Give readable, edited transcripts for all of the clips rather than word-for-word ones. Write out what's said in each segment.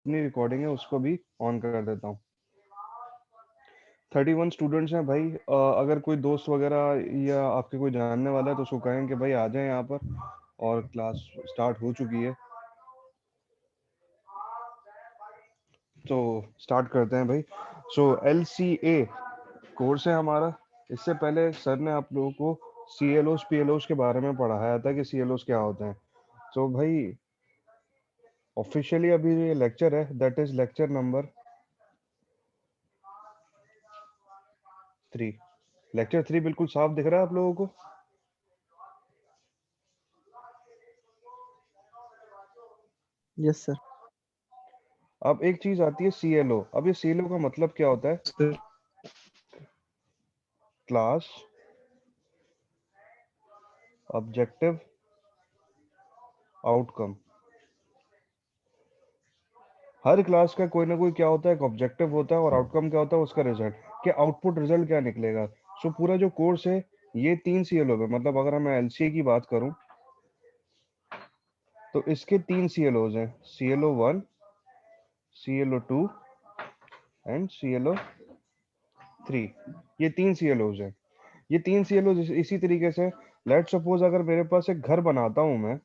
जितनी रिकॉर्डिंग है उसको भी ऑन कर देता हूँ। 31 स्टूडेंट्स हैं भाई। अगर कोई दोस्त वगैरह या आपके कोई जानने वाला है तो उसको कहें कि भाई आ जाए यहाँ पर, और क्लास स्टार्ट हो चुकी है। तो स्टार्ट करते हैं भाई। सो LCA कोर्स है हमारा। इससे पहले सर ने आप लोगों को CLOs PLOs के बारे में पढ़ाया था कि CLOs क्या होते हैं। तो भाई ऑफिशियली अभी ये लेक्चर है, that is lecture number 3। Lecture 3 बिल्कुल साफ दिख रहा है आप लोगों को? Yes sir. अब एक चीज आती है CLO। अब ये CLO का मतलब क्या होता है? Class objective outcome. हर क्लास का कोई ना कोई क्या होता है, एक ऑब्जेक्टिव होता है, और आउटकम क्या होता है, उसका रिजल्ट। कि आउटपुट रिजल्ट क्या निकलेगा। सो पूरा जो कोर्स है ये 3 CLO है। मतलब अगर मैं LCA की बात करूं तो इसके 3 CLOs हैं, CLO1, CLO2 एंड CLO3। ये 3 CLOs हैं। ये 3 CLOs इसी तरीके से, लेट सपोज अगर मेरे पास एक घर बनाता हूं मैं,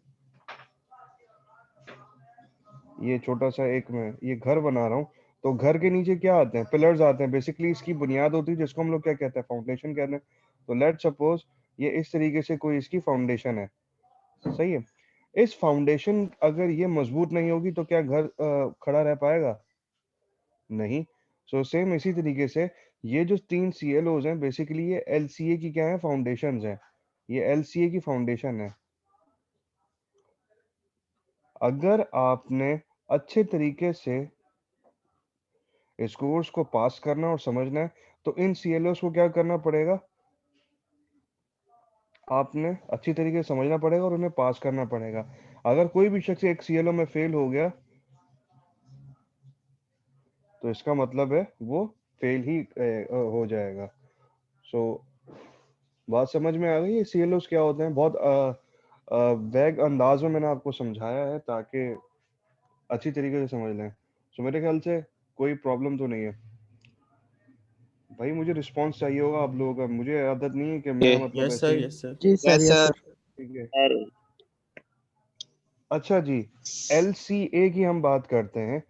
ये छोटा सा एक मैं ये घर बना रहा हूँ, तो घर के नीचे क्या आते हैं? पिलर्स आते हैं। बेसिकली इसकी बुनियाद होती है जिसको हम लोग क्या कहते हैं? फाउंडेशन कहते हैं। तो लेट सपोज ये इस तरीके से कोई इसकी फाउंडेशन है, सही है। इस फाउंडेशन अगर ये मजबूत नहीं होगी तो क्या घर खड़ा रह पाएगा? नहीं। सो सेम इसी तरीके से ये जो 3 CLOs हैं, बेसिकली ये LCA की क्या है? फाउंडेशंस हैं। ये LCA की फाउंडेशन है। अगर आपने अच्छे तरीके से इस कोर्स को पास करना और समझना है तो इन CLOs को क्या करना पड़ेगा? आपने अच्छी तरीके से समझना पड़ेगा और उन्हें पास करना पड़ेगा। अगर कोई भी शख्स एक CLO में फेल हो गया तो इसका मतलब है वो फेल ही हो जाएगा। सो बात समझ में आ गई? ये CLOs क्या होते हैं? बहुत वैग अंदाज में मैंने आपको समझाया है ताकि अच्छी तरीके से समझ लें। सो मेरे ख्याल से कोई प्रॉब्लम तो नहीं है भाई। मुझे रिस्पांस चाहिए होगा आप लोगों का। मुझे आदत नहीं है कि मैं मतलब यस ऐसे सर, ही। Yes sir. जी sir, yes yes sir. Sir. ठीक है। सर अच्छा जी, LCA की हम बात करते हैं।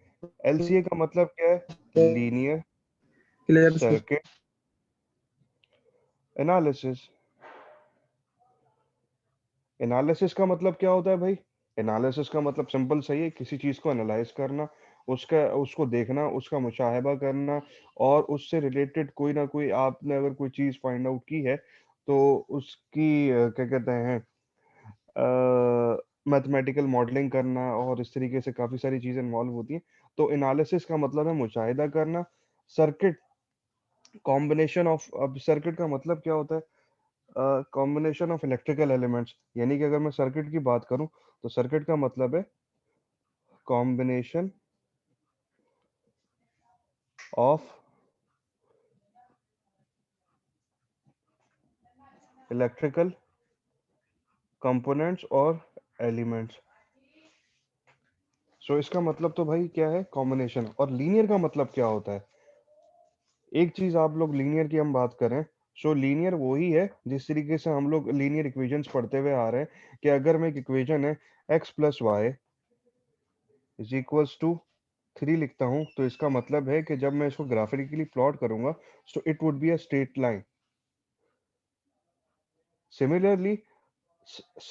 LCA का मतलब क्या है? Linear clear sir. Circuit analysis. Analysis का मतलब क्या होता है भाई? एनालिसिस का मतलब सिंपल सही है, किसी चीज को एनालाइज करना, उसको देखना, उसका मुशाहिदा करना, और उससे रिलेटेड कोई ना कोई आपने अगर कोई चीज फाइंड आउट की है तो उसकी क्या कहते हैं, मैथमेटिकल मॉडलिंग करना, और इस तरीके से काफी सारी चीजें इन्वॉल्व होती हैं। तो एनालिसिस का मतलब है मुशाहिदा करना। सर्किट कॉम्बिनेशन ऑफ, अब सर्किट का मतलब क्या होता है? Combination of electrical elements. यानी कि अगर मैं सर्किट की बात करूं तो सर्किट का मतलब है कॉम्बिनेशन ऑफ इलेक्ट्रिकल कंपोनेंट्स और एलिमेंट्स। सो इसका मतलब तो भाई क्या है? कॉम्बिनेशन। और लीनियर का मतलब क्या होता है? एक चीज आप लोग लीनियर की हम बात करें, सो लीनियर वही है जिस तरीके से हम लोग लीनियर इक्वेशंस पढ़ते हुए आ रहे हैं कि अगर मैं एक इक्वेशन है x+y इज इक्वल्स टू 3 लिखता हूं तो इसका मतलब है कि जब मैं इसको ग्राफिकली प्लॉट करूंगा so it would be a straight line. Similarly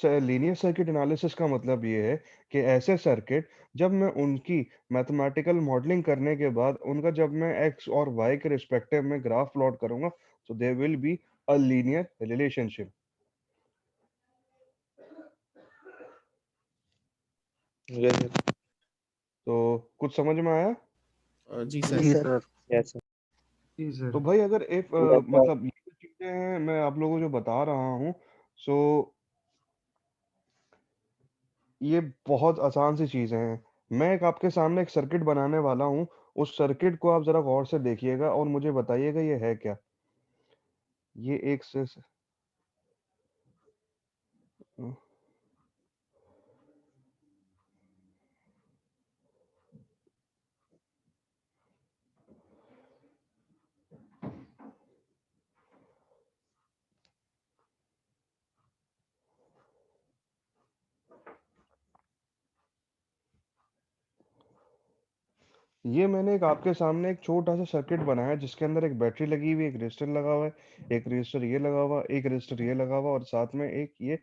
linear circuit analysis का मतलब ये है कि ऐसे सर्किट जब मैं उनकी मैथमेटिकल मॉडलिंग करने के बाद उनका जब मैं एक्स और वाई के रिस्पेक्टिव में ग्राफ प्लॉट करूंगा तो there will be a linear relationship. Yes sir. तो कुछ समझ में आया? जी जी सर। जी सर। सर। Yes sir. जी तो सर। भाई अगर एक यस सर। मतलब ये जो चीजें हैं मैं आप लोगों को जो बता रहा हूँ, सो ये बहुत आसान सी चीजें हैं। मैं एक आपके सामने एक सर्किट बनाने वाला हूँ। उस सर्किट को आप जरा गौर से देखिएगा और मुझे बताइएगा ये है क्या। ये एक से ये मैंने एक आपके सामने एक छोटा सा सर्किट बनाया जिसके अंदर एक बैटरी लगी हुई है, एक रजिस्टर लगा हुआ है, एक रजिस्टर ये लगा हुआ, एक रजिस्टर ये लगा हुआ और साथ में एक ये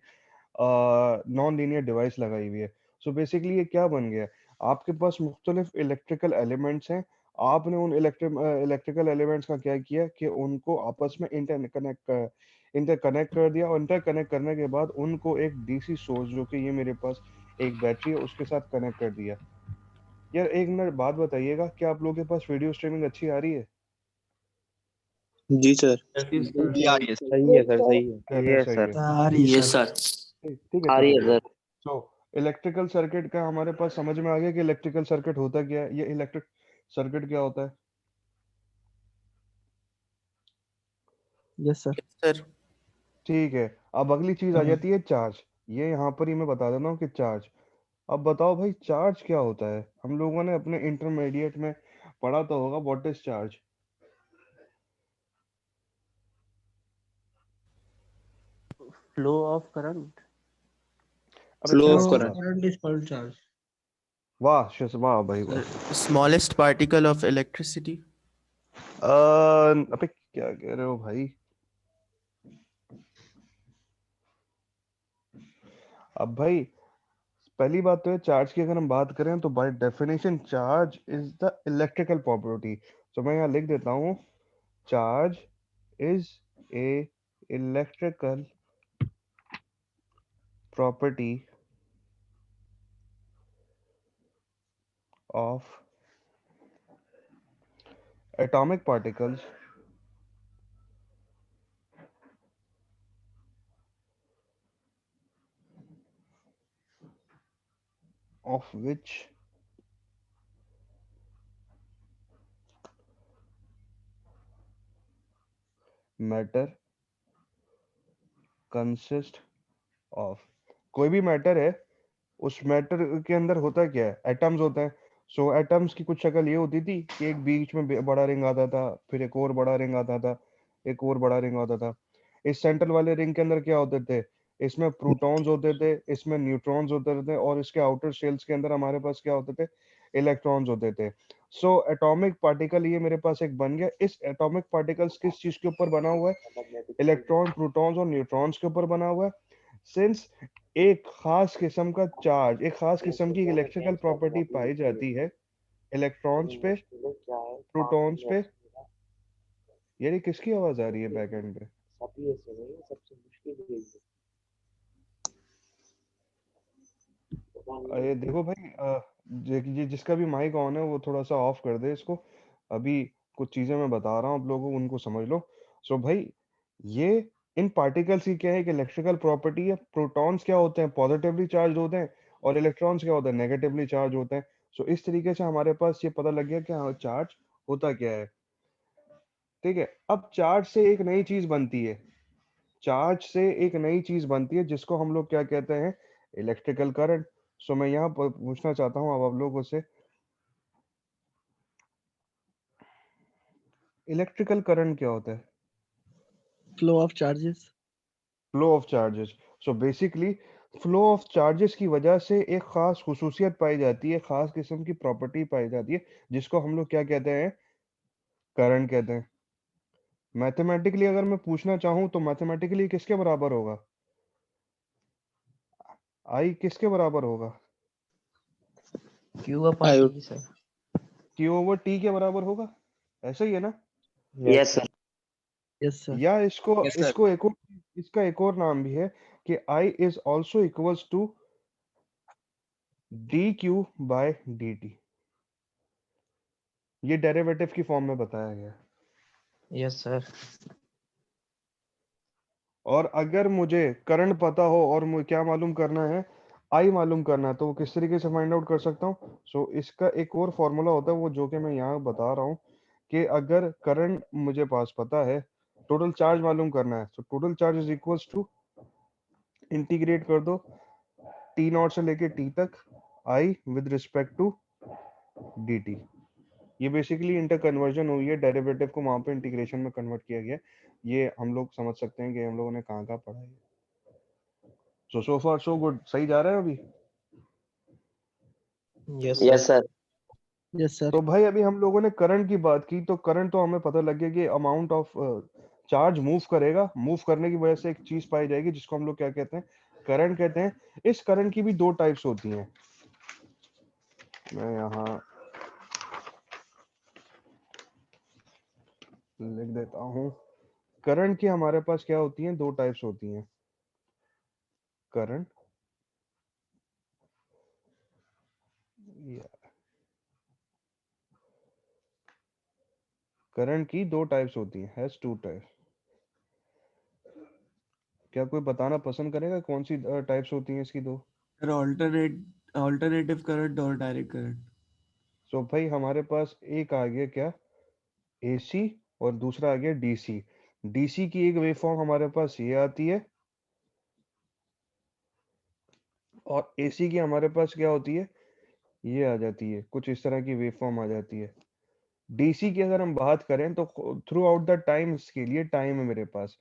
नॉन लीनियर डिवाइस लगाई हुई है। सो बेसिकली ये क्या बन गया, आपके पास मुख्तलिफ इलेक्ट्रिकल एलिमेंट्स हैं। आपने उन इलेक्ट्रिकल एलिमेंट्स का क्या किया कि उनको आपस में इंटरकनेक्ट कर दिया, और इंटरकनेक्ट करने के बाद उनको एक डीसी सोर्स जो कि ये मेरे पास एक बैटरी है उसके साथ कनेक्ट कर दिया। यार एक मिनट बात बताइएगा, क्या आप लोगों के पास वीडियो स्ट्रीमिंग अच्छी आ रही है? जी सर। जी सर। जी आ रही है सर। सही है सर, सही है। चलिए सही है। आ रही है यस सर। सर। ठीक ठीक है आ रही ठीक है। है सर। तो इलेक्ट्रिकल सर्किट का हमारे पास समझ में आ गया कि इलेक्ट्रिकल सर्किट होता क्या है, ये इलेक्ट्रिक सर्किट क्या होता है। Yes sir. सर ठीक है। अब अगली चीज आ जाती है चार्ज। ये यहाँ पर ही मैं बता देता हूँ कि चार्ज। अब बताओ भाई चार्ज क्या होता है, हम लोगों ने अपने इंटरमीडिएट में पढ़ा तो होगा, what is charge. Flow of current. अबे फ्लो क्या ऑफ Flow of करंट। होगा। current is called charge. वाह भाई वाह। Smallest particle of electricity. अबे क्या कह रहे हो भाई। अब भाई पहली बात तो है चार्ज की, अगर हम बात करें तो by definition charge is the electrical property. तो मैं यहाँ लिख देता हूँ, charge is a electrical property of atomic particles of which matter consist of। कोई भी मैटर है, उस मैटर के अंदर होता क्या है, एटम्स होते हैं। सो एटम्स की कुछ शक्ल ये होती थी कि एक बीच में बड़ा रिंग आता था, फिर एक और बड़ा रिंग आता था, एक और बड़ा रिंग आता था। इस सेंट्रल वाले रिंग के अंदर क्या होते थे, इसमें प्रोटॉन्स होते थे, इसमें न्यूट्रॉन्स होते थे, और इसके आउटर शेल्स के अंदर हमारे पास क्या होते थे, इलेक्ट्रॉन्स होते थे। सो एटॉमिक पार्टिकल ये मेरे पास एक बन गया। इस एटॉमिक पार्टिकल्स किस चीज के ऊपर बना हुआ है, इलेक्ट्रॉन, प्रोटॉन्स और न्यूट्रॉन्स के ऊपर बना हुआ है। सिंस एक खास किस्म का चार्ज, एक खास किस्म की इलेक्ट्रिकल प्रॉपर्टी पाई जाती है इलेक्ट्रॉन्स पे, प्रोटॉन्स पे। यार ये किसकी आवाज आ रही है बैक एंड पे। ये देखो भाई, ये जिसका भी माइक ऑन है वो थोड़ा सा ऑफ कर दे इसको। अभी कुछ चीजें मैं बता रहा हूँ आप लोगों को, उनको समझ लो। सो भाई ये इन पार्टिकल्स की क्या है कि इलेक्ट्रिकल प्रॉपर्टी है। प्रोटॉन्स क्या होते हैं, पॉजिटिवली चार्ज होते हैं, और इलेक्ट्रॉन्स क्या होते हैं, नेगेटिवली चार्ज होते हैं। सो इस तरीके से हमारे पास ये पता लग गया कि हाँ चार्ज होता क्या है। ठीक है। अब चार्ज से एक नई चीज बनती है, चार्ज से एक नई चीज बनती है जिसको हम लोग क्या कहते हैं, इलेक्ट्रिकल करंट। सो मैं यहाँ पर पूछना चाहता हूँ अब आप लोगों से, इलेक्ट्रिकल करंट क्या होता है। Flow of charges. Flow of charges. So basically flow of charges की वजह से एक खास खुसूसियत पाई जाती है, खास किस्म की प्रॉपर्टी पाई जाती है, जिसको हम लोग क्या कहते हैं, करंट कहते हैं। मैथमेटिकली अगर मैं पूछना चाहूँ तो मैथमेटिकली किसके बराबर होगा, आई किसके बराबर होगा, Q upon आयो। T, sir. Q over T के बराबर होगा। ऐसा ही है ना। Yes sir. Yes sir. या इसको यस सर। इसको एक और, इसका एक और नाम भी है कि I is also equals to d q by d t. ये डेरिवेटिव की फॉर्म में बताया गया है। Yes, sir. और अगर मुझे करंट पता हो और मुझे क्या मालूम करना है, आई मालूम करना है, तो वो किस तरीके से फाइंड आउट कर सकता हूँ। सो इसका एक और फॉर्मूला होता है वो जो कि मैं यहाँ बता रहा हूँ, कि अगर करंट मुझे पास पता है, टोटल चार्ज मालूम करना है, तो total charge is equals to, integrate कर दो टी नॉट से लेके टी तक, I with respect to d t. ये बेसिकली इंटर कन्वर्जन हुई है, डेरिवेटिव को वहां पे इंटीग्रेशन में कन्वर्ट किया गया। ये हम लोग समझ सकते हैं कि हम लोगों ने कहाँ कहाँ पढ़ा है। सो फार सो गुड, सही जा रहा है अभी। Yes, sir. Yes sir. Yes sir. तो भाई अभी हम लोगों ने करंट की बात की, तो करंट तो हमें पता लग गया कि अमाउंट ऑफ चार्ज मूव करेगा, मूव करने की वजह से एक चीज पाई जाएगी जिसको हम लोग क्या कहते हैं, करंट कहते हैं। इस करंट की भी दो टाइप्स होती हैं। मैं यहाँ लिख देता हूँ। करंट की हमारे पास क्या होती हैं, दो टाइप्स होती हैं। करंट करंट की दो टाइप्स होती हैं, हैज टू टाइप्स। क्या कोई बताना पसंद करेगा कौन सी टाइप्स होती हैं इसकी दो? सर ऑल्टरनेटिव करंट और डायरेक्ट करंट। सो भाई हमारे पास एक आ गया क्या, एसी, और दूसरा आ गया डीसी। डीसी की एक वेवफॉर्म हमारे पास ये आती है, और एसी की हमारे पास क्या होती है, ये आ जाती है, कुछ इस तरह की वेवफॉर्म आ जाती है। डीसी की अगर हम बात करें तो थ्रू आउट द टाइम, इसके लिए टाइम है मेरे पास,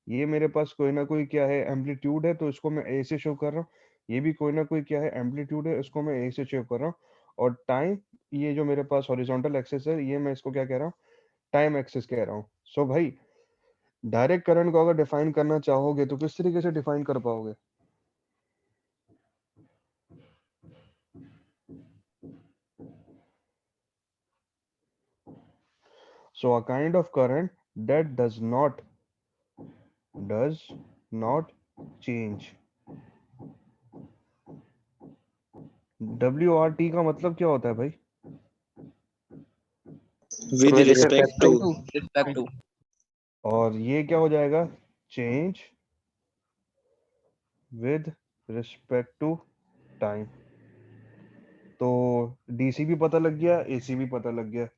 ये मेरे पास कोई ना कोई क्या है, एम्पलीट्यूड है, तो इसको मैं ए से शो कर रहा हूँ। ये भी कोई ना कोई क्या है, एम्पलीट्यूड है, इसको मैं ए से शो कर रहा हूँ। और टाइम, ये जो मेरे पास हॉरिजॉन्टल एक्सिस है, ये मैं इसको क्या कह रहा हूँ, टाइम एक्सिस कह रहा हूँ। सो भाई डायरेक्ट करंट को अगर डिफाइन करना चाहोगे तो किस तरीके से डिफाइन कर पाओगे? So a kind of current that does not change. WRT का मतलब क्या होता है भाई? With With respect respect to. to. Respect to. और ये क्या हो जाएगा, change with respect to time. तो डीसी भी पता लग गया, एसी भी पता लग गया।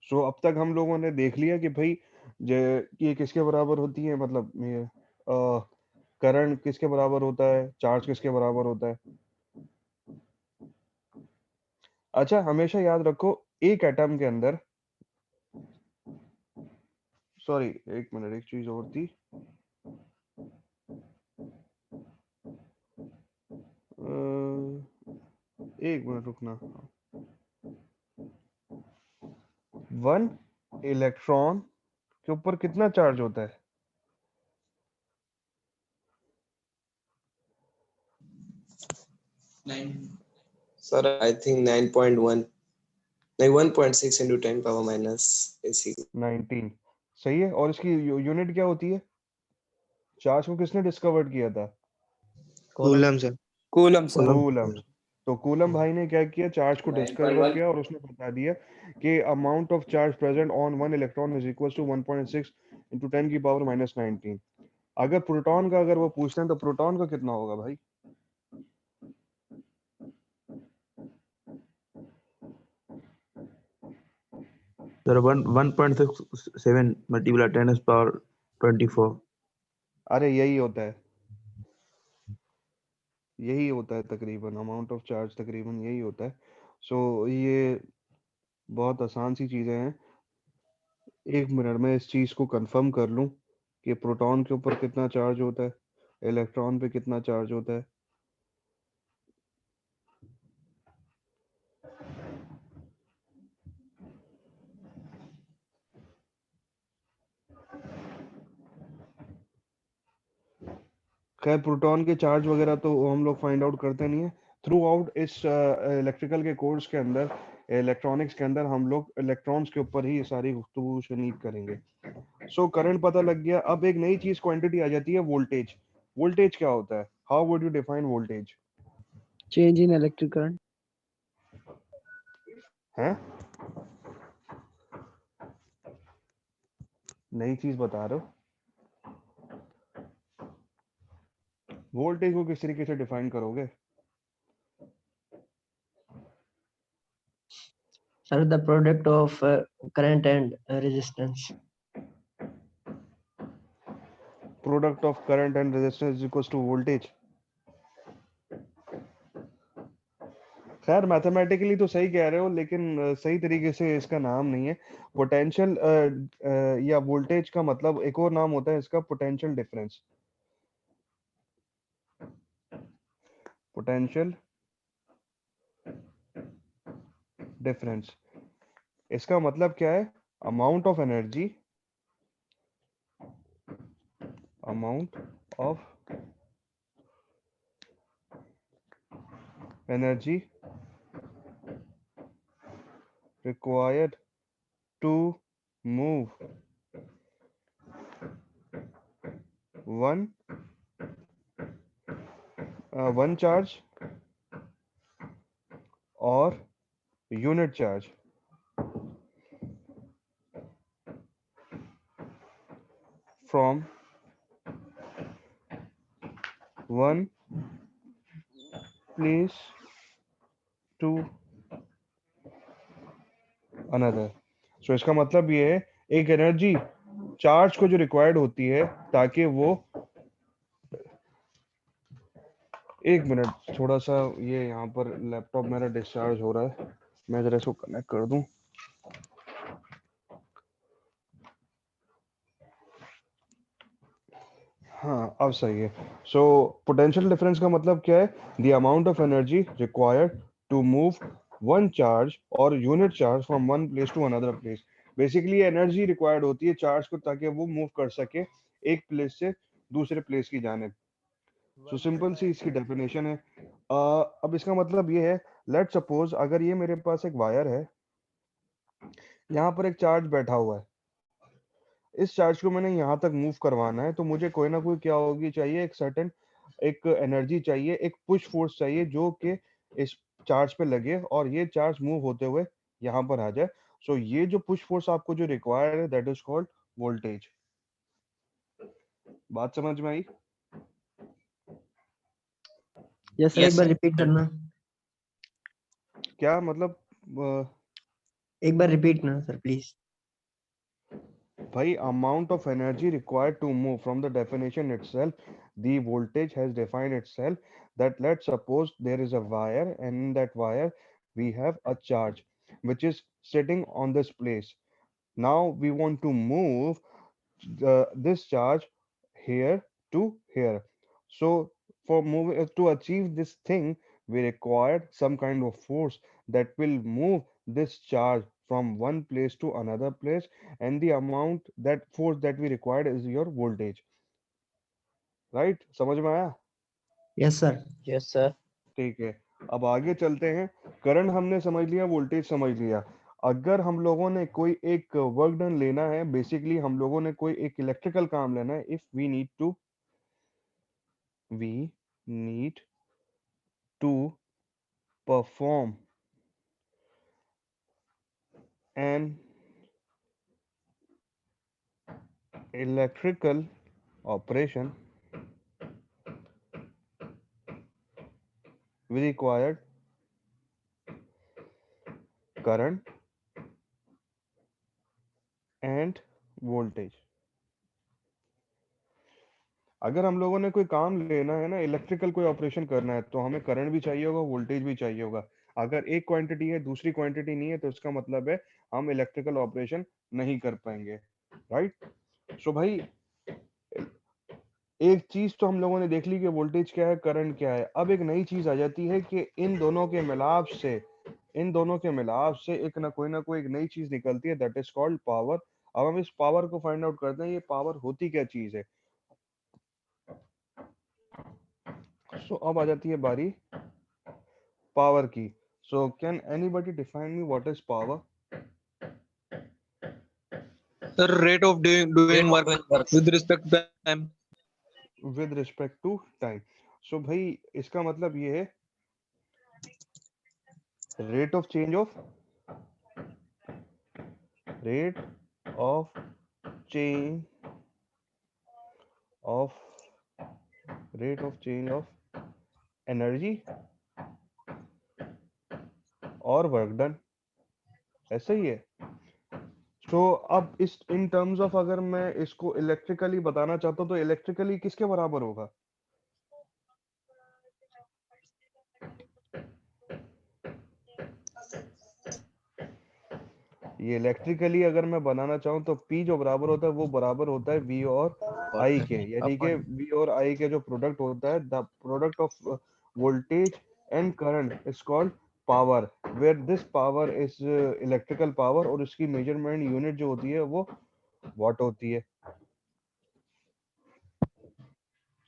सो अब तक हम लोगों ने देख लिया कि भाई ये किसके बराबर होती है, मतलब ये करंट किसके बराबर होता है, चार्ज किसके बराबर होता है। अच्छा हमेशा याद रखो, एक एटम के अंदर, सॉरी एक मिनट, एक चीज और थी, एक मिनट रुकना। वन इलेक्ट्रॉन के ऊपर कितना चार्ज होता है? Sir, I think 9.1. नहीं 1.6 into 10 power minus AC. 19। सही है। और इसकी यूनिट क्या होती है? चार्ज को किसने डिस्कवर किया था? Coulomb sir. Coulomb sir. Coulomb. तो कूलम भाई ने क्या किया, चार्ज को डिस्कवर किया और उसने बता दिया कि amount of charge present on one electron is equal to 1.6 into 10 की पावर माइनस 19। अगर प्रोटॉन का अगर वो पूछते हैं तो प्रोटॉन का कितना होगा भाई? Sir, 1.67 multiplied 10 is power 24. अरे यही होता है, यही होता है तकरीबन, अमाउंट ऑफ चार्ज तकरीबन यही होता है। सो ये बहुत आसान सी चीजें हैं। एक मिनट में इस चीज को कंफर्म कर लूं कि प्रोटॉन के ऊपर कितना चार्ज होता है, इलेक्ट्रॉन पे कितना चार्ज होता है। खैर प्रोटॉन के चार्ज वगैरह तो हम लोग फाइंड आउट करते नहीं है। थ्रू आउट इस इलेक्ट्रिकल के कोर्स के अंदर, इलेक्ट्रॉनिक्स के अंदर हम लोग इलेक्ट्रॉन्स के ऊपर ही सारी गुफ्तगू शनीद करेंगे। सो करंट पता लग गया। अब एक नई चीज क्वांटिटी आ जाती है, वोल्टेज। वोल्टेज क्या होता है? How would you define voltage? Change in electric current. हैं? नई चीज बता रहे हो? वोल्टेज को किस तरीके से डिफाइन करोगे? Sir, the product of current and resistance. Product of current and resistance is equal to voltage. खैर मैथमेटिकली तो सही कह रहे हो, लेकिन सही तरीके से इसका नाम नहीं है पोटेंशियल, या वोल्टेज का मतलब एक और नाम होता है इसका, पोटेंशियल डिफरेंस। Potential difference. इसका मतलब क्या है? Amount of energy, amount of energy required to move one charge or unit charge from one place to another। सो इसका मतलब ये है एक एनर्जी चार्ज को जो रिक्वायर्ड होती है ताकि वो, एक मिनट थोड़ा सा ये यहाँ पर लैपटॉप मेरा डिस्चार्ज हो रहा है, मैं जरा इसको कनेक्ट कर दूं। हाँ अब सही है। सो पोटेंशियल डिफरेंस का मतलब क्या है? The amount of energy required to move one charge और unit charge from one place to another place. Basically energy required होती है चार्ज को ताकि वो मूव कर सके एक प्लेस से दूसरे प्लेस की जानिब। सो सिंपल सी इसकी डेफिनेशन है। अब इसका मतलब ये है, लेट सपोज अगर ये मेरे पास एक वायर है, यहाँ पर एक चार्ज बैठा हुआ है, इस चार्ज को मैंने यहाँ तक मूव करवाना है, तो मुझे कोई ना कोई क्या होगी चाहिए, एक सर्टेन एक एनर्जी चाहिए, एक पुश फोर्स चाहिए जो कि इस चार्ज पे लगे और ये चार्ज मूव होते हुए यहाँ पर आ जाए। सो ये जो पुश फोर्स आपको जो रिक्वायर्ड है दैट इज कॉल्ड वोल्टेज। बात समझ में आई? यस सर, एक बार रिपीट करना, क्या मतलब? एक बार रिपीट करना सर प्लीज। भाई amount of energy required to move, from the definition itself the voltage has defined itself that let's suppose there is a wire and in that wire we have a charge which is sitting on this place. Now we want to move this charge here to here. So for moving to achieve this thing we require some kind of force that will move this charge from one place to another place, and the amount that force that we required is your voltage, right? समझ में आया? Yes sir. Yes, sir. ठीक है, अब आगे चलते हैं। Current हमने समझ लिया, वोल्टेज समझ लिया। अगर हम लोगों ने कोई एक वर्क डन लेना है, बेसिकली हम लोगों ने कोई एक इलेक्ट्रिकल काम लेना है, if we need to perform an electrical operation, we required current and voltage। अगर हम लोगों ने कोई काम लेना है ना, इलेक्ट्रिकल कोई ऑपरेशन करना है, तो हमें करंट भी चाहिए होगा, वोल्टेज भी चाहिए होगा। अगर एक क्वांटिटी है दूसरी क्वांटिटी नहीं है तो इसका मतलब है हम इलेक्ट्रिकल ऑपरेशन नहीं कर पाएंगे, राइट? सो भाई एक चीज तो हम लोगों ने देख ली कि वोल्टेज क्या है, करंट क्या है। अब एक नई चीज आ जाती है कि इन दोनों के मिलाप से एक ना कोई एक नई चीज निकलती है दैट इज कॉल्ड पावर। अब हम इस पावर को फाइंड आउट करते हैं, ये पावर होती क्या चीज है। सो अब आ जाती है बारी पावर की। So can anybody define me what is power? The rate of doing work with respect to time. With respect to time. So भाई इसका मतलब ये है rate of change of energy और वर्क डन, ऐसा ही है। तो अब इस इन टर्म्स ऑफ अगर मैं इसको इलेक्ट्रिकली बताना चाहता हूँ तो इलेक्ट्रिकली किसके बराबर होगा? ये इलेक्ट्रिकली अगर मैं बनाना चाहूँ तो P जो बराबर होता है वो बराबर होता है V और I के, यानी कि V और I के जो प्रोडक्ट होता है, the product of voltage and current is called power, where this power is electrical power, और इसकी मेजरमेंट यूनिट जो होती है वो वाट होती है।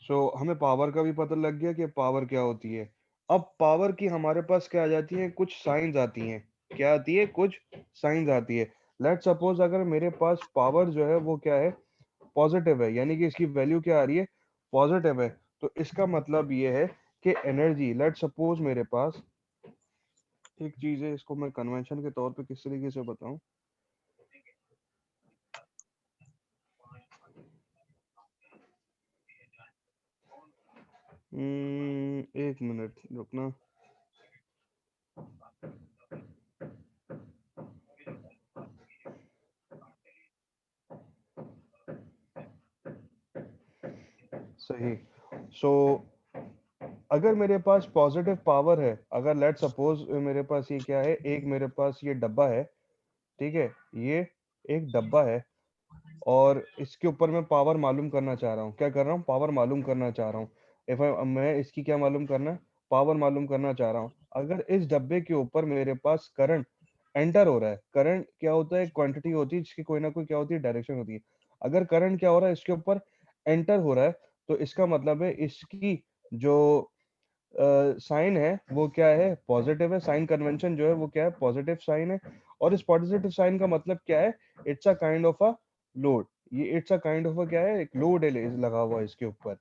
सो हमें पावर का भी पता लग गया कि पावर क्या होती है। अब पावर की हमारे पास क्या आ जाती है, कुछ साइंस आती हैं। क्या आती है, कुछ साइंस आती है। लेट सपोज अगर मेरे पास पावर जो है वो क्या है, पॉजिटिव है, यानी कि इसकी वैल्यू क्या आ रही है, पॉजिटिव है, तो इसका मतलब ये है कि एनर्जी, लेट सपोज मेरे पास एक चीज है, इसको मैं कन्वेंशन के तौर पे किस तरीके से बताऊं। एक मिनट रुकना। सही। सो अगर मेरे पास पॉजिटिव पावर है, अगर लेट सपोज मेरे पास ये क्या है, एक मेरे पास ये डब्बा है, ठीक है, ये एक डब्बा है, और इसके ऊपर मैं पावर मालूम करना चाह रहा हूँ। क्या कर रहा हूँ, पावर मालूम करना चाह रहा हूँ। इफ मैं इसकी क्या मालूम करना है, पावर मालूम करना चाह रहा हूँ। अगर इस डब्बे के ऊपर मेरे पास करंट एंटर हो रहा है, करंट क्या होता है, क्वांटिटी होती है जिसकी कोई ना कोई क्या होती है, डायरेक्शन होती है। अगर करंट क्या हो रहा है, इसके ऊपर एंटर हो रहा है, तो इसका मतलब है इसकी जो साइन है वो क्या है, पॉजिटिव है। साइन कन्वेंशन जो है वो क्या है, पॉजिटिव साइन है। और इस पॉजिटिव साइन का मतलब क्या है, it's a kind of a load. ये it's a kind of a क्या है, एक लोड है लगा हुआ है इसके ऊपर।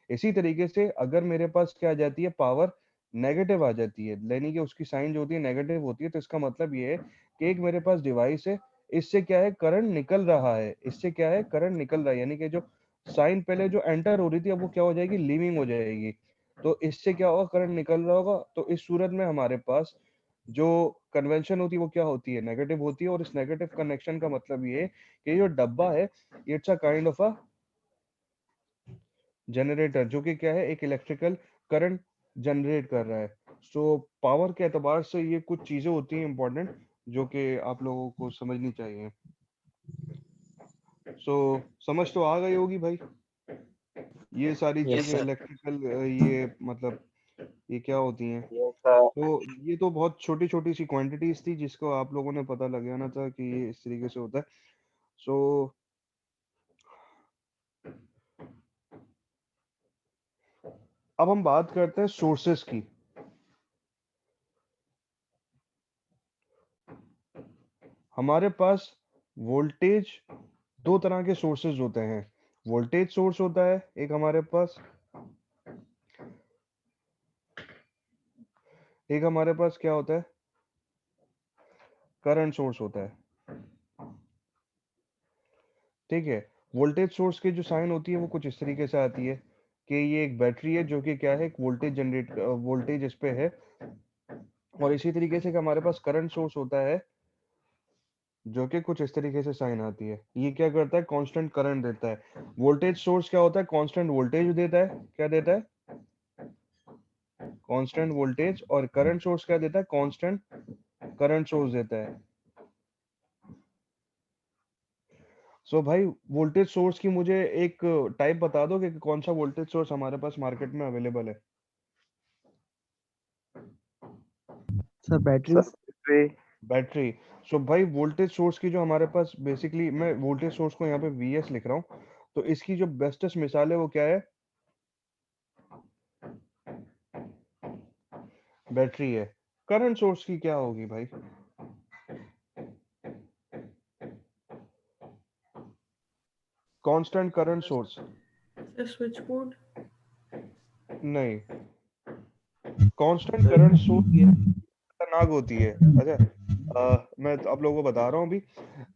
इसी तरीके से अगर मेरे पास क्या आ जाती है, पावर नेगेटिव आ जाती है, यानी कि उसकी साइन जो होती है नेगेटिव होती है, तो इसका मतलब ये है कि एक मेरे पास डिवाइस है, इससे क्या है, करंट निकल रहा है, इससे क्या है, करंट निकल रहा है, यानी कि जो साइन पहले जो एंटर हो रही थी अब वो क्या हो जाएगी, लीविंग हो जाएगी। तो इससे क्या होगा, करंट निकल रहा होगा। तो इस सूरत में हमारे पास जो कन्वेंशन होती है वो क्या होती है, नेगेटिव होती है। और इस नेगेटिव कनेक्शन का मतलब ये है कि जो डब्बा है, it's a kind of a generator, जो कि क्या है, एक इलेक्ट्रिकल करंट जनरेट कर रहा है। सो पावर के एतबार से ये कुछ चीजें होती हैं इंपॉर्टेंट, जो कि आप लोगों को समझनी चाहिए। सो समझ तो आ गई होगी भाई, ये सारी Yes, चीजें sir. इलेक्ट्रिकल, ये मतलब ये क्या होती हैं। Yes, sir. तो ये तो बहुत छोटी छोटी सी क्वांटिटीज थी जिसको आप लोगों ने पता लगाना था कि ये इस तरीके से होता है। सो अब हम बात करते हैं सोर्सेस की। हमारे पास वोल्टेज दो तरह के सोर्सेज होते हैं। वोल्टेज सोर्स होता है एक हमारे पास, एक हमारे पास क्या होता है, करंट सोर्स होता है। ठीक है, वोल्टेज सोर्स की जो साइन होती है वो कुछ इस तरीके से आती है कि ये एक बैटरी है जो कि क्या है, एक वोल्टेज जनरेट, वोल्टेज इस पे है। और इसी तरीके से कि हमारे पास करंट सोर्स होता है जो कि कुछ इस तरीके से साइन आती है। ये क्या करता है, कांस्टेंट करंट देता है। वोल्टेज सोर्स क्या होता है, कांस्टेंट वोल्टेज देता है। क्या देता है, कांस्टेंट वोल्टेज। और करंट सोर्स क्या देता है, कांस्टेंट करंट सोर्स देता है। सो भाई वोल्टेज सोर्स की मुझे एक टाइप बता दो कि कौन सा वोल्टेज सोर्स हमारे पास मार्केट में अवेलेबल है। Sir battery. बैटरी। सो भाई वोल्टेज सोर्स की जो हमारे पास, बेसिकली मैं वोल्टेज सोर्स को यहाँ पे वीएस लिख रहा हूँ, तो इसकी जो बेस्टेस्ट मिसाल है वो क्या है, बैटरी है। करंट सोर्स की क्या होगी भाई, constant current source. Switch board. नहीं, कांस्टेंट करंट सोर्स ये खतरनाक होती है। अच्छा, मैं तो आप लोगों को बता रहा हूँ अभी।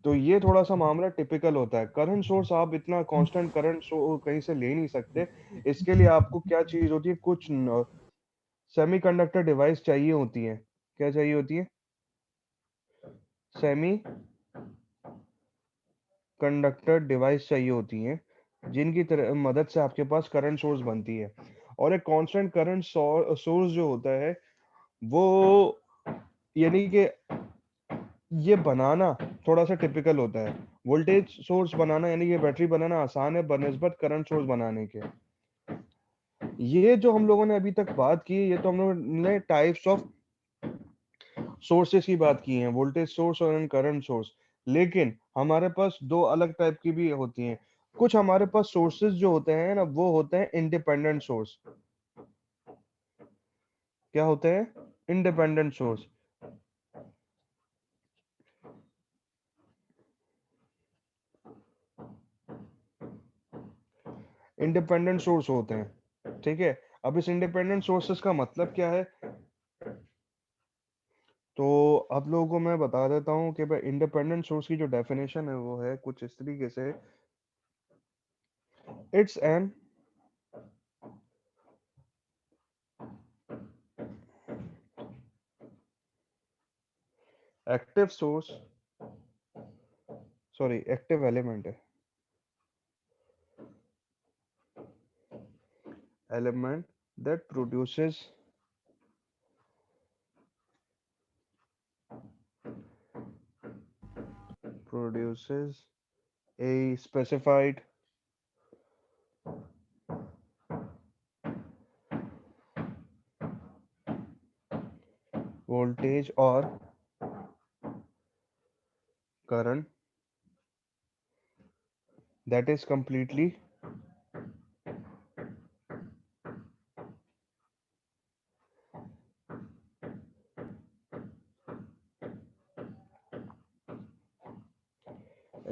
तो ये थोड़ा सा मामला टिपिकल होता है। करंट सोर्स आप इतना कांस्टेंट करंट कहीं से ले नहीं सकते। इसके लिए आपको क्या चीज होती है, कुछ सेमीकंडक्टर डिवाइस चाहिए होती है। क्या चाहिए होती है, सेमी कंडक्टर डिवाइस चाहिए होती हैं, जिनकी तरह मदद से आपके पास करंट सोर्स बनती है। और एक कांस्टेंट करंट सोर्स जो होता है वो, यानी कि ये बनाना थोड़ा सा टिपिकल होता है। वोल्टेज सोर्स बनाना यानी कि बैटरी बनाना आसान है बनिस्बत करंट सोर्स बनाने के। ये जो हम लोगों ने अभी तक बात की, ये तो हम लोगों ने टाइप्स ऑफ सोर्सेस की बात की है, वोल्टेज सोर्स और करंट सोर्स, लेकिन हमारे पास दो अलग टाइप की भी होती हैं। कुछ हमारे पास सोर्सेज जो होते हैं ना, वो होते हैं इंडिपेंडेंट सोर्स। क्या होते हैं? Independent source. इंडिपेंडेंट सोर्स होते हैं, ठीक है। अब इस इंडिपेंडेंट सोर्सेस का मतलब क्या है, तो आप लोगों को मैं बता देता हूं कि भाई इंडिपेंडेंट सोर्स की जो डेफिनेशन है वो है कुछ इस तरीके से, it's an active source, sorry active element है, element that produces a specified voltage or current that is completely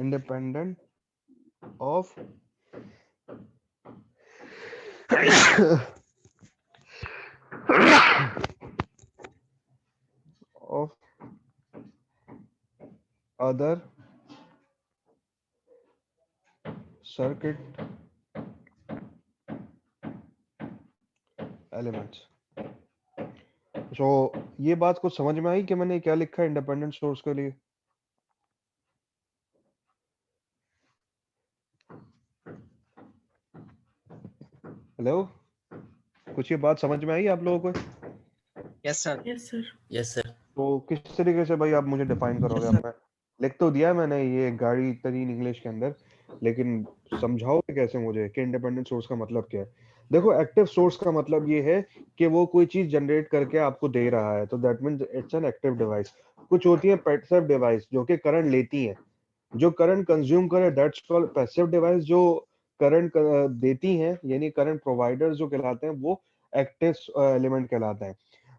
independent of of other circuit elements। तो ये बात कुछ समझ में आई कि मैंने क्या लिखा है इंडिपेंडेंट सोर्स के लिए? हेलो, कुछ ये बात समझ में आई आप लोगों को? Yes, sir. Yes, sir. Yes, sir. तो किस तरीके से भाई आप मुझे डिफाइन करोगे? Yes, अब मैं लिख तो दिया मैंने ये गाड़ी तरीन इंग्लिश के अंदर, लेकिन समझाओगे कैसे मुझे कि इंडिपेंडेंट सोर्स का मतलब क्या है? देखो, एक्टिव सोर्स का मतलब ये है कि वो कोई चीज जनरेट करके आपको दे रहा है, तो that means it's an active device. कुछ होती है पैसिव डिवाइस जो कि करंट लेती है, जो करंट कंज्यूम करे, दैट्स कॉल्ड पैसिव डिवाइस। जो करंट देती हैं यानी करंट प्रोवाइडर्स जो कहलाते हैं वो एक्टिव एलिमेंट कहलाते हैं।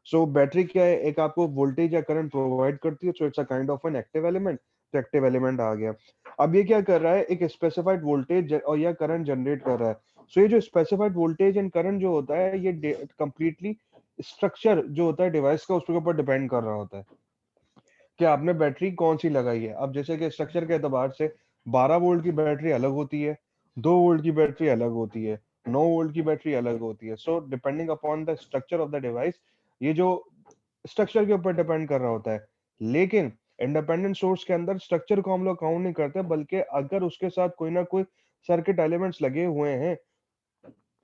सो बैटरी क्या है, एक आपको वोल्टेज या करंट प्रोवाइड करती है, so it's a kind of an active element. तो एक्टिव एलिमेंट आ गया। अब ये क्या कर रहा है, एक स्पेसिफाइड वोल्टेज और या करंट जनरेट कर रहा है। सो ये जो स्पेसिफाइड वोल्टेज एंड करंट जो होता है, ये कंप्लीटली स्ट्रक्चर जो होता है डिवाइस का उसके ऊपर डिपेंड कर रहा होता है कि आपने बैटरी कौन सी लगाई है। अब जैसे कि स्ट्रक्चर के एतबार से 12 वोल्ट की बैटरी अलग होती है, 2 वोल्ट की बैटरी अलग होती है, 9 वोल्ट की बैटरी अलग होती है। So depending upon the structure of the device, ये जो स्ट्रक्चर के ऊपर डिपेंड कर रहा होता है। लेकिन इंडिपेंडेंट सोर्स के अंदर स्ट्रक्चर को हम लोग काउंट नहीं करते, बल्कि अगर उसके साथ कोई ना कोई सर्किट एलिमेंट्स लगे हुए हैं,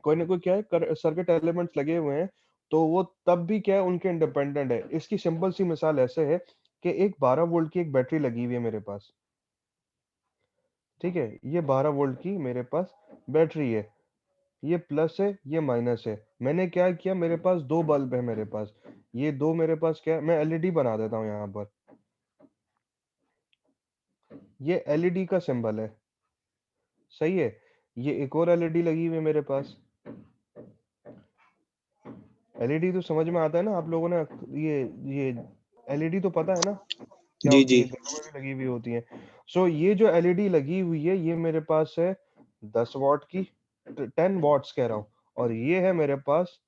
कोई ना कोई क्या है सर्किट एलिमेंट्स लगे हुए हैं, तो वो तब भी क्या है उनके इंडिपेंडेंट है। इसकी सिंपल सी मिसाल ऐसे है कि एक 12 वोल्ट की एक बैटरी लगी हुई है मेरे पास, ठीक है। ये 12 वोल्ट की मेरे पास बैटरी है, ये प्लस है ये माइनस है। मैंने क्या किया, मेरे पास दो बल्ब है मेरे पास, ये दो मेरे पास क्या है, मैं एलईडी बना देता हूँ यहाँ पर। ये एलईडी का सिंबल है, सही है। ये एक और एलईडी लगी हुई है मेरे पास। एलईडी तो समझ में आता है ना आप लोगों ने? ये एलईडी तो पता है ना क्या जी होती जी। है, घरों में भी लगी हुई होती है। सो ये जो एलईडी लगी हुई है ये मेरे पास है 10 वॉट की, 10 वॉट्स कह रहा हूँ, और ये है मेरे पास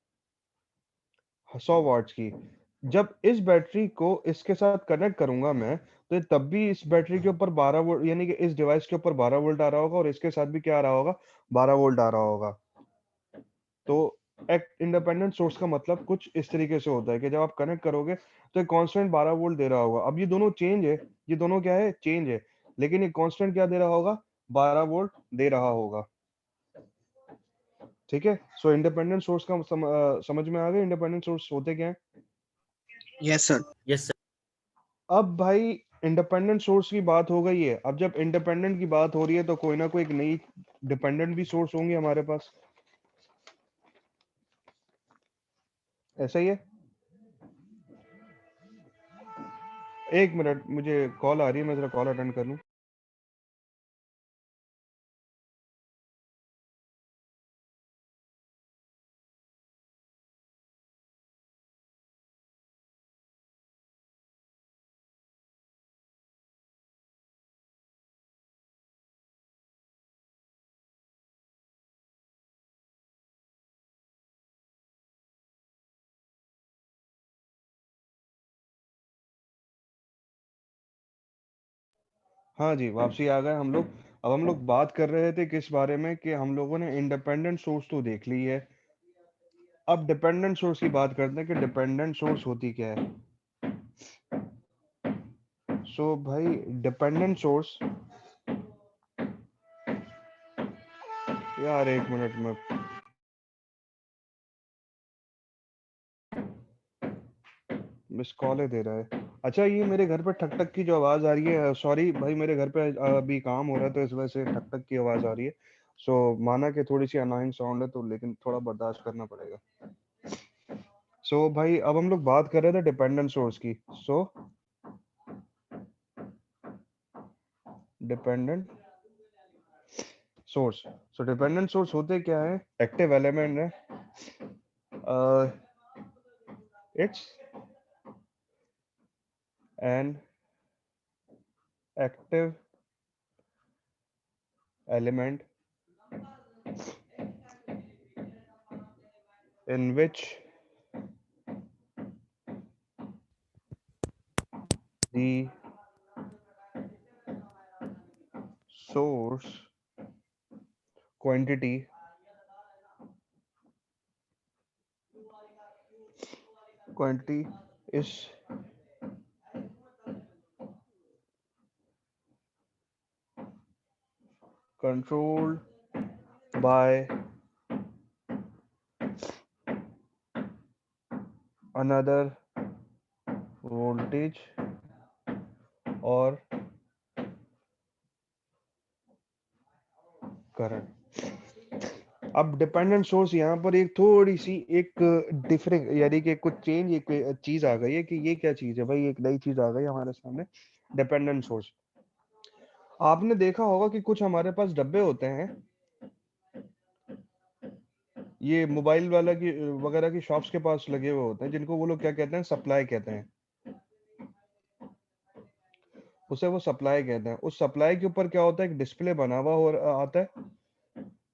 100 वॉट्स की। जब इस बैटरी को इसके साथ कनेक्ट करूंगा मैं, तो ये तब भी इस बैटरी के ऊपर 12 वोल्ट, यानी कि इस डिवाइस के ऊपर 12 वोल्ट आ रहा होगा, और इसके साथ भी क्या आ रहा होगा, 12 वोल्ट आ रहा होगा। तो एक इंडिपेंडेंट सोर्स का मतलब कुछ इस तरीके से होता है कि जब आप कनेक्ट करोगे तो एक कांस्टेंट 12 वोल्ट दे रहा होगा। अब ये दोनों चेंज है, ये दोनों क्या है, चेंज है, लेकिन ये कांस्टेंट क्या दे रहा होगा, 12 वोल्ट दे रहा होगा, ठीक है। सो इंडिपेंडेंट सोर्स का समझ में आ गया इंडिपेंडेंट सोर्स होते क्या है? Yes, sir. Yes, sir. अब भाई इंडिपेंडेंट सोर्स की बात हो गई है, अब जब इंडिपेंडेंट की बात हो रही है तो कोई ना कोई एक नई डिपेंडेंट भी सोर्स होंगे हमारे पास, ऐसा ही है। एक मिनट, मुझे कॉल आ रही है, मैं जरा कॉल अटेंड कर लूं। हाँ जी, वापसी आ गए हम लोग। अब हम लोग बात कर रहे थे किस बारे में, कि हम लोगों ने इंडिपेंडेंट सोर्स तो देख ली है। अब डिपेंडेंट सोर्स की बात करते हैं कि डिपेंडेंट सोर्स होती क्या है। सो भाई डिपेंडेंट सोर्स, यार एक मिनट में, मिस कॉल दे रहा है। अच्छा, ये मेरे घर पे ठक ठक की जो आवाज आ रही है, सॉरी भाई, मेरे घर पे अभी काम हो रहा है तो इस वजह से ठक ठक की आवाज आ रही है। सो माना कि थोड़ी सी अनोइंग साउंड है तो, लेकिन थोड़ा बर्दाश्त करना पड़ेगा। सो भाई अब हम लोग बात कर रहे थे डिपेंडेंट सोर्स की। सो डिपेंडेंट सोर्स, सो डिपेंडेंट सोर्स होते क्या है? एक्टिव एलिमेंट है। It's an active element in which the source quantity is controlled by another voltage or current। अब डिपेंडेंट सोर्स यहाँ पर एक थोड़ी सी एक डिफरेंट, यानी कि कुछ चेंज, एक चीज आ गई है कि ये क्या चीज है भाई, एक नई चीज आ गई हमारे सामने, डिपेंडेंट सोर्स। आपने देखा होगा कि कुछ हमारे पास डब्बे होते हैं, ये मोबाइल वाला की वगैरह की शॉप्स के पास लगे हुए होते हैं, जिनको वो लोग क्या कहते हैं, सप्लाई कहते हैं। उसे वो सप्लाई कहते हैं। उस सप्लाई के ऊपर क्या होता है, एक डिस्प्ले बना हुआ हो आता है,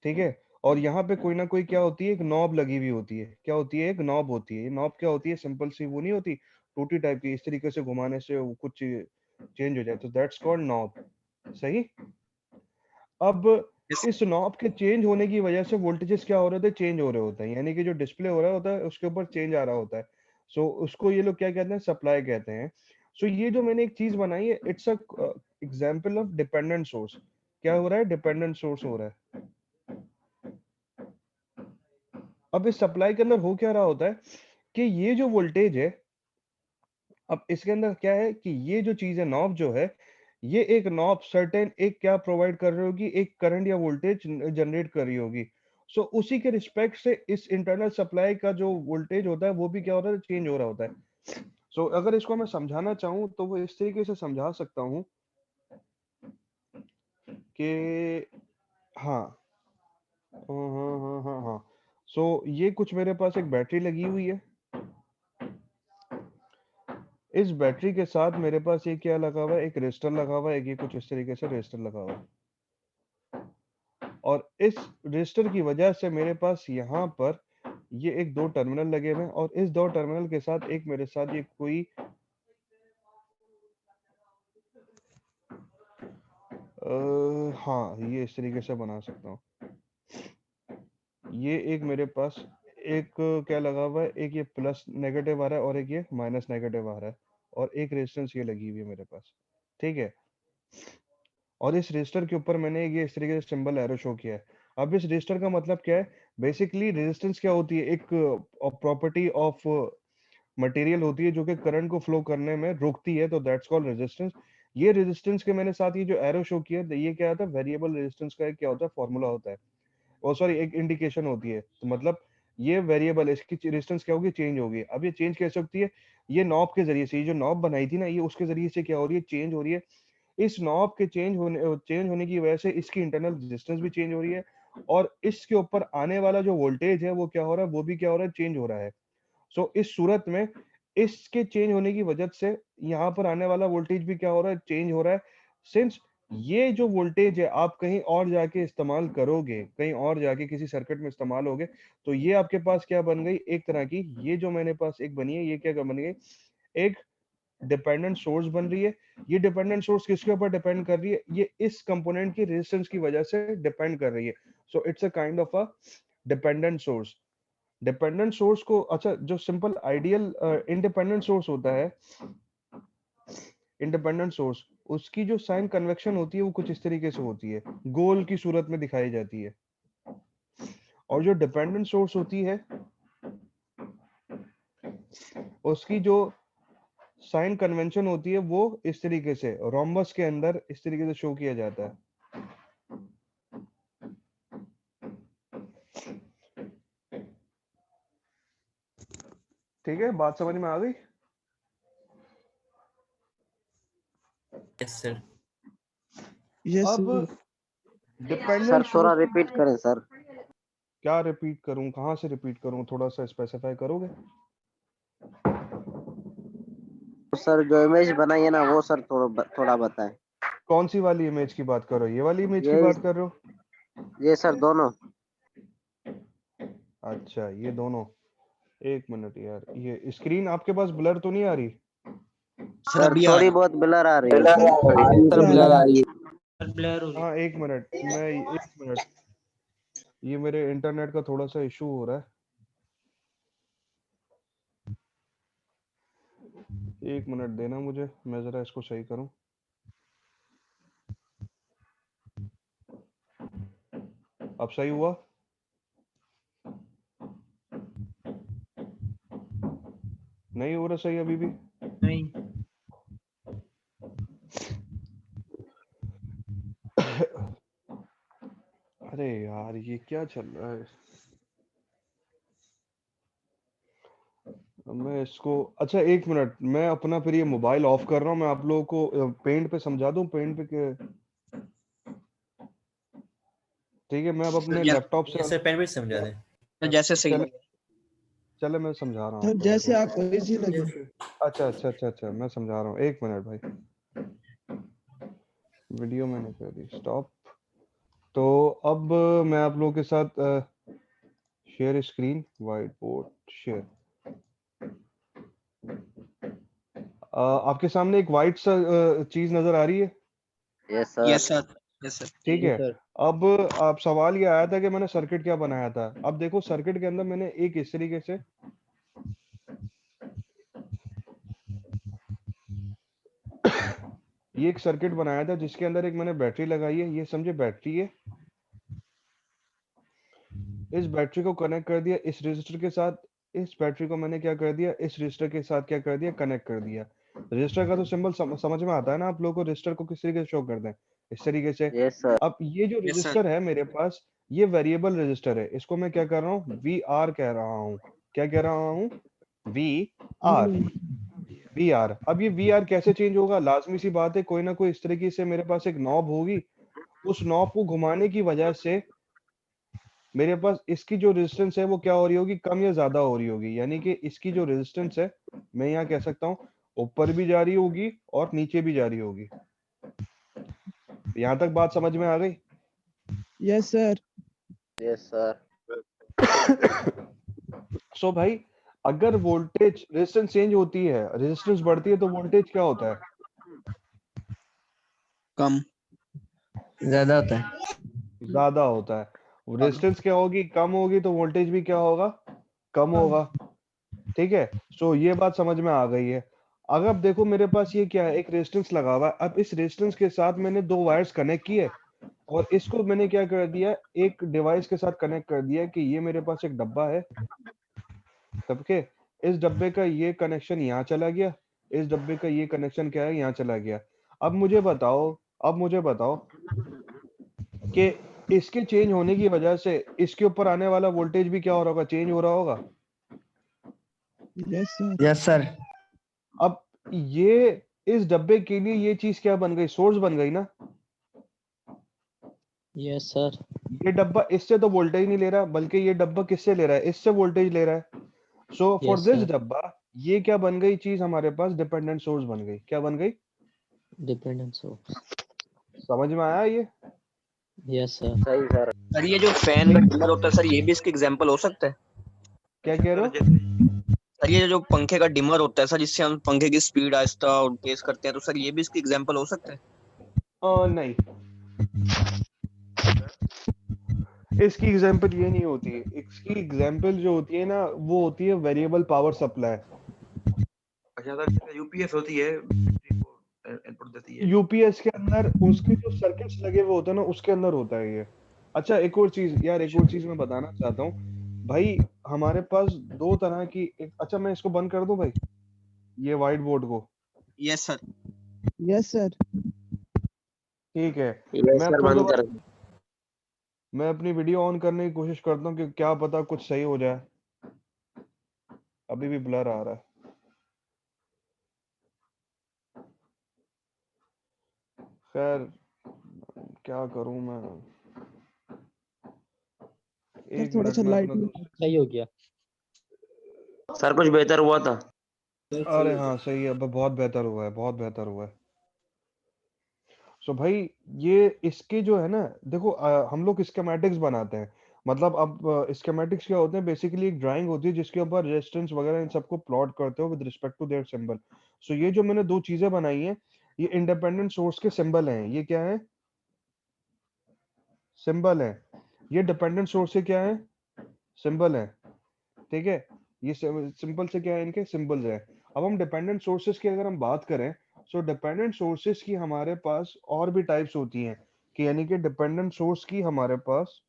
ठीक है। और यहाँ पे कोई ना कोई क्या होती है, एक नॉब लगी हुई होती है। क्या होती है? एक नॉब होती है। ये नॉब क्या होती है? सिंपल सी वो नहीं होती, टूटी टाइप की, इस तरीके से घुमाने से वो कुछ चेंज हो जाए, तो दैट्स कॉल्ड नॉब। सही। अब इस नॉब के चेंज होने की वजह से वोल्टेजेस क्या हो रहे थे, चेंज हो रहे होते हैं, यानी कि जो डिस्प्ले हो रहा होता है उसके ऊपर चेंज आ रहा होता है। सो उसको ये लोग क्या कहते हैं, सप्लाई कहते हैं। सो ये जो मैंने एक चीज बनाई है, it's a example of dependent source. क्या हो रहा है? डिपेंडेंट सोर्स हो रहा है। अब इस सप्लाई के अंदर हो क्या रहा होता है कि ये जो वोल्टेज है, अब इसके अंदर क्या है कि ये जो चीज है, नॉब जो है, ये एक नॉब सर्टेन एक क्या प्रोवाइड कर रही होगी, एक करंट या वोल्टेज जनरेट कर रही होगी। सो उसी के रिस्पेक्ट से इस इंटरनल सप्लाई का जो वोल्टेज होता है वो भी क्या हो रहा है, चेंज हो रहा होता है। सो अगर इसको मैं समझाना चाहूँ तो वो इस तरीके से समझा सकता हूँ कि हाँ हाँ हाँ हाँ हाँ हाँ। सो ये कुछ मेरे पास एक बैटरी लगी हुई है। इस बैटरी के साथ मेरे पास ये क्या लगा हुआ है, एक रेजिस्टर लगा हुआ है, एक ये कुछ इस तरीके से रेजिस्टर लगा हुआ है। और इस रेजिस्टर की वजह से मेरे पास यहाँ पर ये एक दो टर्मिनल लगे हुए हैं, और इस दो टर्मिनल के साथ एक मेरे साथ ये कोई हाँ, ये इस तरीके से बना सकता हूँ। ये एक मेरे पास एक क्या लगा हुआ है, एक ये प्लस नेगेटिव आ रहा है और एक ये माइनस नेगेटिव आ रहा है, और एक रेजिस्टेंस ये लगी हुई है मेरे पास, ठीक है। और इस रजिस्टर के ऊपर मैंने ये इस तरीके से सिंबल एरो शो किया है। अब इस रजिस्टर का मतलब क्या है? बेसिकली रेजिस्टेंस क्या होती है, एक प्रॉपर्टी ऑफ मटेरियल होती है जो कि करंट को फ्लो करने में रोकती है, तो दैट्स कॉल्ड रेजिस्टेंस। ये रेजिस्टेंस के मैंने साथ ये जो एरो शो किया है, ये क्या होता है, वेरिएबल रेजिस्टेंस का एक क्या होता है, फॉर्मूला होता है, ओ सॉरी, एक इंडिकेशन होती है। तो मतलब ये वेरिएबल, इसकी रेजिस्टेंस क्या होगी, चेंज होगी। अब ये चेंज कैसे होती है, ये नॉब के जरिए से, ये जो नॉब बनाई थी ना, ये उसके जरिए से क्या हो रही है, चेंज हो रही है। इस नॉब के चेंज होने की वजह से इसकी इंटरनल रेजिस्टेंस भी चेंज हो रही है, और इसके ऊपर आने वाला जो वोल्टेज है वो क्या हो रहा है, वो भी क्या हो रहा है, चेंज हो रहा है। सो इस सूरत में इसके चेंज होने की वजह से यहाँ पर आने वाला वोल्टेज भी क्या हो रहा है, चेंज हो रहा है। सिंस ये जो वोल्टेज है आप कहीं और जाके इस्तेमाल करोगे, कहीं और जाके किसी सर्किट में इस्तेमाल होगे, तो ये आपके पास क्या बन गई, एक तरह की, ये जो मैंने पास एक बनी है, ये क्या बन गई, एक डिपेंडेंट सोर्स बन रही है। ये डिपेंडेंट सोर्स किसके ऊपर डिपेंड कर रही है, ये इस कंपोनेंट की रेजिस्टेंस की वजह से डिपेंड कर रही है। So it's a kind of a dependent source. Dependent source को, अच्छा, जो सिंपल आइडियल इंडिपेंडेंट सोर्स होता है, इंडिपेंडेंट सोर्स, उसकी जो साइन कन्वेक्शन होती है वो कुछ इस तरीके से होती है, गोल की सूरत में दिखाई जाती है। और जो डिपेंडेंट सोर्स होती है उसकी जो साइन कन्वेंशन होती है वो इस तरीके से रोम्बस के अंदर इस तरीके से शो किया जाता है। ठीक है, बात समझ में आ गई? Yes sir. अब सर डिपेंडेंट थोड़ा सोर्स, रिपीट करें सर। क्या रिपीट करूं, कहां से रिपीट करूं, थोड़ा सा स्पेसिफाई करोगे? सर जो इमेज बनाई है ना वो सर थोड़ा बताएं। कौन सी वाली इमेज की बात कर रहे हो, ये वाली इमेज की ये बात कर रहे हो? ये सर दोनों। अच्छा, ये दोनों, एक मिनट यार, ये स्क्रीन आपके पास ब्लर तो नहीं आ रही? सर थोड़ी बहुत ब्लर आ रही है। सर ब्लर आ रही है। हाँ, एक मिनट, एक मिनट, ये मेरे इंटरनेट का थोड़ा सा इशू हो रहा है, एक मिनट देना मुझे, मैं जरा इसको सही करूं। अब सही हुआ? नहीं हो रहा सही अभी भी? नहीं। अरे यार, ये क्या चल रहा है? मैं इसको, अच्छा एक मिनट, मैं अपना फिर ये मोबाइल ऑफ कर रहा हूँ, मैं आप लोगों को पेंट पे समझा दूं, पेंट पे के, ठीक है, मैं अब अपने लैपटॉप से, सर पेन भी समझा दें। जैसे सही लगे। चले मैं समझा रहा हूँ सर आपको, जैसे रुको। आपको इजी लगे। अच्छा अच्छा अच्छा अच्छा, मैं समझा रहा हूँ, एक मिनट भाई, वीडियो मैंने कर दी स्टॉप। तो अब मैं आप लोगों के साथ share screen, white board share, आपके सामने एक व्हाइट सा चीज नजर आ रही है? Yes sir. Yes sir. Yes sir. ठीक है। अब आप सवाल ये आया था कि मैंने सर्किट क्या बनाया था। अब देखो, सर्किट के अंदर मैंने एक इस तरीके से ये एक सर्किट बनाया था जिसके अंदर एक मैंने बैटरी लगाई है, ये समझे बैटरी है। इस बैटरी को कनेक्ट कर दिया इस रजिस्टर के साथ, इस बैटरी को मैंने क्या कर दिया, इस रजिस्टर के साथ क्या कर दिया, कनेक्ट कर दिया। रजिस्टर का तो सिंबल समझ में आता है ना आप लोगों को, रजिस्टर को किस तरीके से शो करते हैं, इस तरीके से। Yes sir. अब ये जो Yes, sir. रजिस्टर है मेरे पास, ये वेरिएबल रजिस्टर है, इसको मैं क्या कर रहा हूँ, वी आर कह रहा हूँ। क्या कह रहा हूँ, वी आर, वी आर। अब ये वी आर कैसे चेंज होगा, लाजमी सी बात है, कोई ना कोई इस तरीके से मेरे पास एक नॉब होगी, उस नॉब को घुमाने की वजह से मेरे पास इसकी जो रेजिस्टेंस है वो क्या हो रही होगी, कम या ज्यादा हो रही होगी। यानी कि इसकी जो रेजिस्टेंस है, मैं यहाँ कह सकता हूँ, ऊपर भी जा रही होगी और नीचे भी जा रही होगी। यहाँ तक बात समझ में आ गई? Yes sir. Yes sir. So भाई, अगर वोल्टेज रेजिस्टेंस चेंज होती है, रेजिस्टेंस बढ़ती है, तो वोल्टेज क्या होता है, कम। ज्यादा होता है। ज्यादा होता है। रेजिस्टेंस क्या होगी, कम होगी, तो वोल्टेज भी क्या होगा, कम होगा। ठीक है, सो ये बात समझ में आ गई है। अगर अब देखो मेरे पास ये क्या है, एक रेजिस्टेंस लगा हुआ है। अब इस रेजिस्टेंस के साथ मैंने दो वायर्स कनेक्ट किए और इसको मैंने क्या कर दिया, एक डिवाइस के साथ कनेक्ट कर दिया कि ये मेरे पास एक डब्बा है, तब के इस डब्बे का ये कनेक्शन यहाँ चला गया, इस डब्बे का ये कनेक्शन क्या है, यहाँ चला गया। अब मुझे बताओ कि इसके चेंज होने की वजह से इसके ऊपर आने वाला वोल्टेज भी क्या हो रहा होगा, चेंज हो रहा होगा। Yes, sir. Yes, sir. अब ये इस डब्बे के लिए ये चीज क्या बन गई, सोर्स बन गई ना। Yes, sir. ये डब्बा इससे तो वोल्टेज नहीं ले रहा, बल्कि ये डब्बा किससे ले रहा है, इससे वोल्टेज ले रहा है। So for Yes, this sir. डब्बा ये क्या बन गई चीज, हमारे पास डिपेंडेंट सोर्स बन गई। क्या बन गई, Dependent source. समझ में आया ये। Yes, sir. सही सर। सर ये जो फैन का डिमर होता है सर, ये भी इसके एग्जांपल हो सकता है? क्या कह रहे हो। सर ये जो पंखे का डिमर होता है सर, जिससे हम पंखे की स्पीड आहिस्ता और तेज करते हैं, तो सर ये भी इसकी एग्जांपल हो सकता है? नहीं, इसकी एग्जांपल ये नहीं होती है। इसकी एग्जांपल जो होती है ना, वो होती है वेरिएबल पावर सप्लाई। अच्छा सर, यूपीएस होती है, बैटरी को इनपुट देती है। यूपीएस के अंदर उसके जो सर्किट्स लगे हुए होते हैं ना, उसके अंदर होता है ये। अच्छा एक और चीज यार, एक और चीज मैं बताना चाहता हूँ भाई। हमारे पास दो तरह की अच्छा मैं इसको बंद कर दूं भाई, ये व्हाइट बोर्ड को। Yes sir. Yes, sir. ठीक है, यस मैं सर, थोड़ा बंद कर। मैं अपनी वीडियो ऑन करने की कोशिश करता हूँ कि क्या पता कुछ सही हो जाए। अभी भी ब्लर आ रहा है। खैर क्या करूं मैं, सर एक थोड़ा मिनट सा में लाइट अपना सही हो गया। सर कुछ बेहतर हुआ था। अरे हाँ सही है, बहुत बेहतर हुआ है, बहुत बेहतर हुआ है। सो भाई ये इसके जो है ना, देखो हम लोग स्कीमेटिक्स बनाते हैं। मतलब अब स्कीमेटिक्स क्या होते हैं, बेसिकली एक ड्राइंग होती है जिसके ऊपर रेजिस्टेंस वगैरह इन सबको प्लॉट करते हो with respect to their symbol. So ये जो मैंने दो चीजें बनाई हैं, ये इंडिपेंडेंट सोर्स के सिंबल हैं। ये क्या है, सिंबल है। ये डिपेंडेंट सोर्स से क्या है, सिंबल है। ठीक है, ये सिंपल से क्या है, इनके सिंबल्स है। अब हम डिपेंडेंट सोर्सेज की अगर हम बात करें, सो डिपेंडेंट सोर्सेज की हमारे पास और भी टाइप्स होती हैं, कि यानी कि डिपेंडेंट सोर्स की हमारे पास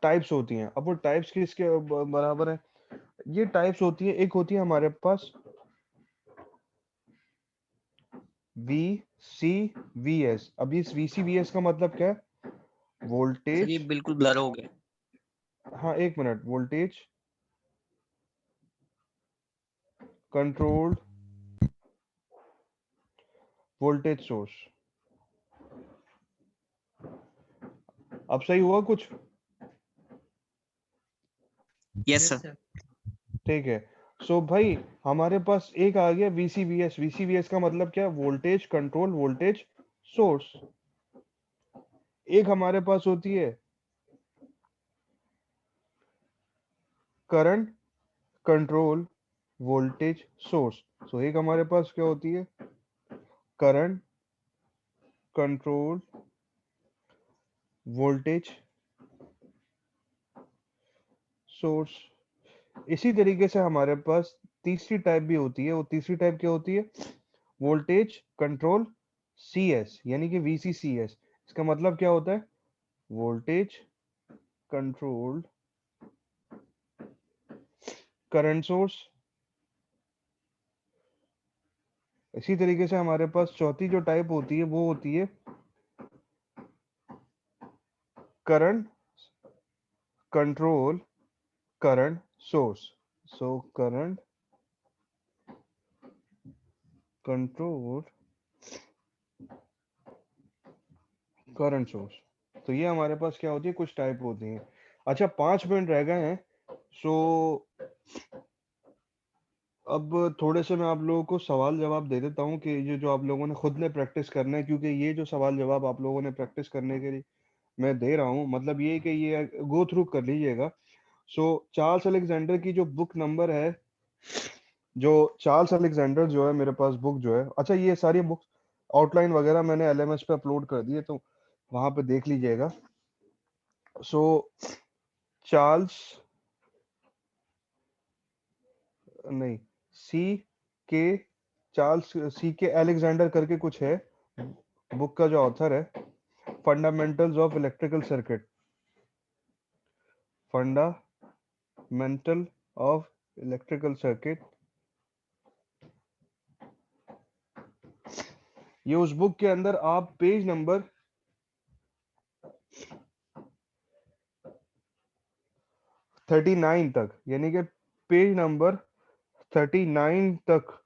टाइप्स होती हैं। अब वो टाइप्स किसके बराबर है, ये टाइप्स होती है, एक होती है हमारे पास वी सी वी एस। अब इस वी सी वी एस का मतलब क्या है, सर वोल्टेज। ये बिल्कुल ब्लर हो गया। हाँ एक minute, voltage controlled voltage source. अब सही हुआ कुछ, यस सर। ठीक है। सो भाई हमारे पास एक आ गया वीसीवीएस। वीसीवीएस का मतलब क्या है, वोल्टेज कंट्रोल वोल्टेज सोर्स। एक हमारे पास होती है करंट कंट्रोल वोल्टेज सोर्स। सो एक हमारे पास क्या होती है, करंट कंट्रोल वोल्टेज सोर्स। इसी तरीके से हमारे पास तीसरी टाइप भी होती है। वो तीसरी टाइप क्या होती है, वोल्टेज कंट्रोल सीएस, यानी कि वीसीसीएस। इसका मतलब क्या होता है, वोल्टेज कंट्रोल्ड करंट सोर्स। इसी तरीके से हमारे पास चौथी जो टाइप होती है वो होती है current control current source. So current control current source. तो ये हमारे पास क्या होती है, कुछ टाइप होती हैं। अच्छा 5 मिनट रह गए हैं। सो अब थोड़े से मैं आप लोगों को सवाल जवाब दे देता हूँ, कि ये जो आप लोगों ने खुद ने प्रैक्टिस करना है, क्योंकि ये जो सवाल जवाब आप लोगों ने प्रैक्टिस करने के लिए मैं दे रहा हूँ, मतलब ये कि ये गो थ्रू कर लीजिएगा। सो चार्ल्स अलेक्जेंडर की जो बुक नंबर है, जो चार्ल्स अलेक्जेंडर जो है मेरे पास बुक जो है, अच्छा ये सारी बुक्स आउटलाइन वगैरह मैंने एलएमएस पे अपलोड कर दिए, तो वहां पे देख लीजिएगा। सो चार्ल्स नहीं, सी के चार्ल्स सी के अलेक्जेंडर करके कुछ है, बुक का जो ऑथर है, fundamentals of electrical circuit, fundamental of electrical circuit. ये उस बुक के अंदर आप पेज नंबर 39 तक, यानी कि पेज नंबर 39 तक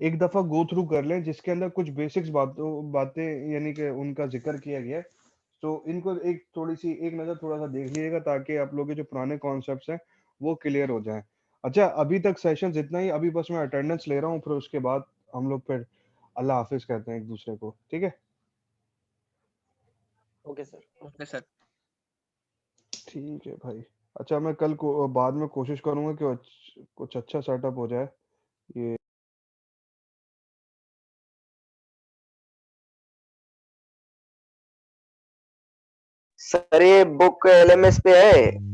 एक दफा गो थ्रू कर लें, जिसके अंदर कुछ बेसिक्स बातें यानी कि उनका जिक्र किया गया है। तो इनको एक थोड़ी सी एक नजर थोड़ा सा देख लीजिएगा, ताकि आप लोग के जो पुराने कॉन्सेप्ट्स हैं वो क्लियर हो जाएं। अच्छा, अभी तक सेशंस इतना ही, अभी बस मैं अटेंडेंस ले रहा हूँ, फिर उसके बाद हम लोग फिर अल्लाह हाफिज कहते हैं एक दूसरे को, ठीक है? Okay sir. Okay sir. ठीक है भाई। अच्छा, मैं कल को बाद में कोशिश करूंगा कि कुछ अच्छा सेटअप हो जाए। ये सर ये बुक LMS पे है?